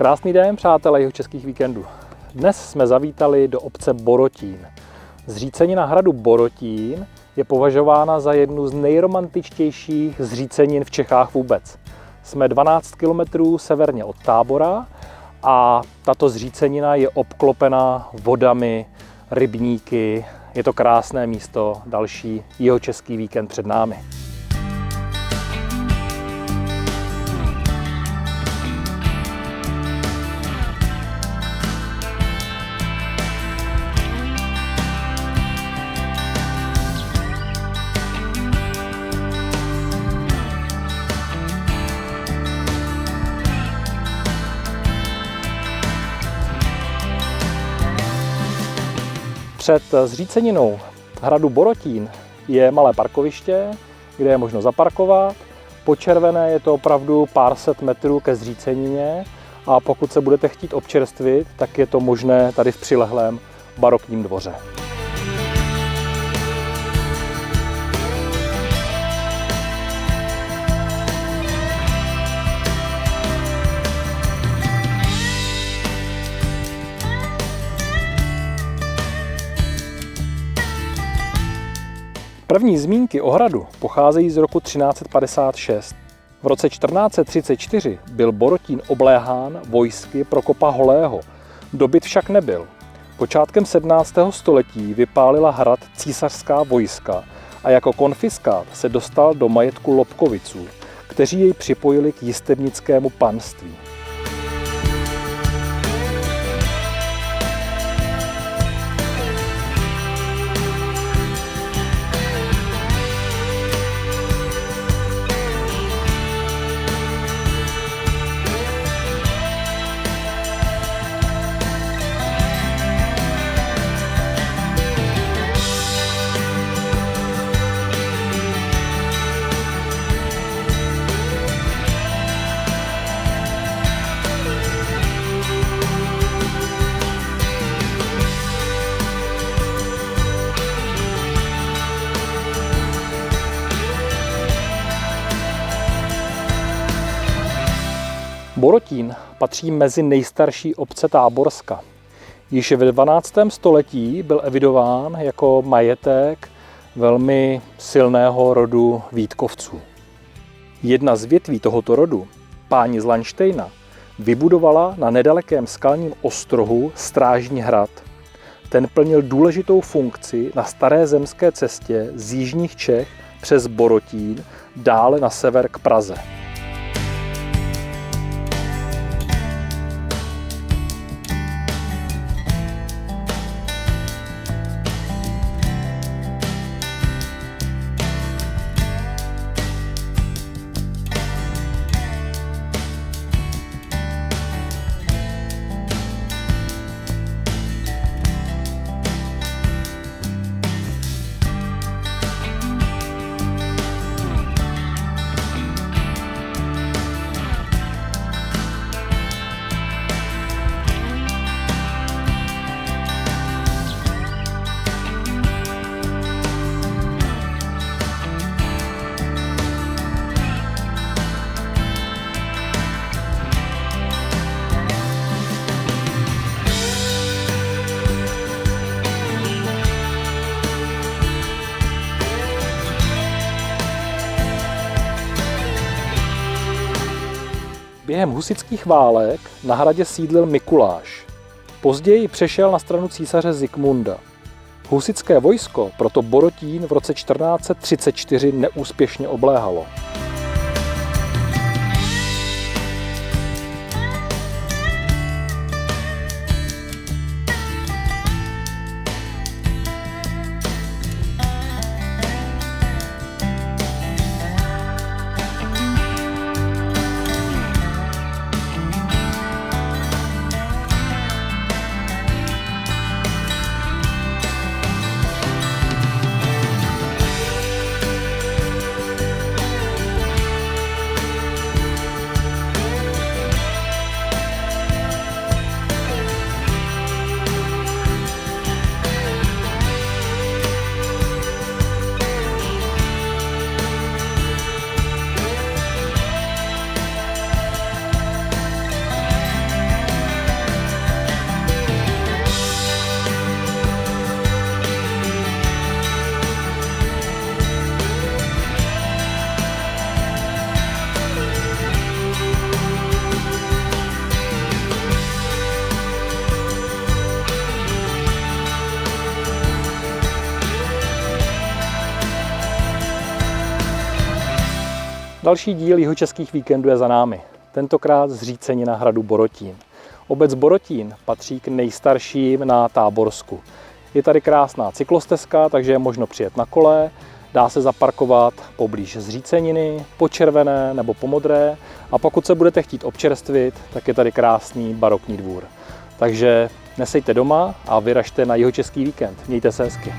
Krásný den, přátelé Jihočeských víkendů. Dnes jsme zavítali do obce Borotín. Zřícenina hradu Borotín je považována za jednu z nejromantičtějších zřícenin v Čechách vůbec. Jsme 12 km severně od Tábora a tato zřícenina je obklopena vodami, rybníky. Je to krásné místo, další jihočeský víkend před námi. Před zříceninou hradu Borotín je malé parkoviště, kde je možno zaparkovat. Po červené je to opravdu pár set metrů ke zřícenině a pokud se budete chtít občerstvit, tak je to možné tady v přilehlém barokním dvoře. První zmínky o hradu pocházejí z roku 1356. V roce 1434 byl Borotín obléhán vojsky Prokopa Holého. Dobyt však nebyl. Počátkem 17. století vypálila hrad císařská vojska a jako konfiskát se dostal do majetku Lobkoviců, kteří jej připojili k jistebnickému panství. Borotín patří mezi nejstarší obce Táborska. Již ve 12. století byl evidován jako majetek velmi silného rodu Vítkovců. Jedna z větví tohoto rodu, páni z Lanštejna, vybudovala na nedalekém skalním ostrohu strážní hrad. Ten plnil důležitou funkci na staré zemské cestě z jižních Čech přes Borotín dále na sever k Praze. Během husitských válek na hradě sídlil Mikuláš. Později přešel na stranu císaře Zikmunda. Husitské vojsko proto Borotín v roce 1434 neúspěšně obléhalo. Další díl Jihočeských víkendů je za námi. Tentokrát zřícenina hradu Borotín. Obec Borotín patří k nejstarším na Táborsku. Je tady krásná cyklostezka, takže je možno přijet na kole, dá se zaparkovat poblíž zříceniny, po Červené nebo po Modré a pokud se budete chtít občerstvit, tak je tady krásný barokní dvůr. Takže nesejte doma a vyražte na Jihočeský víkend. Mějte se hezky.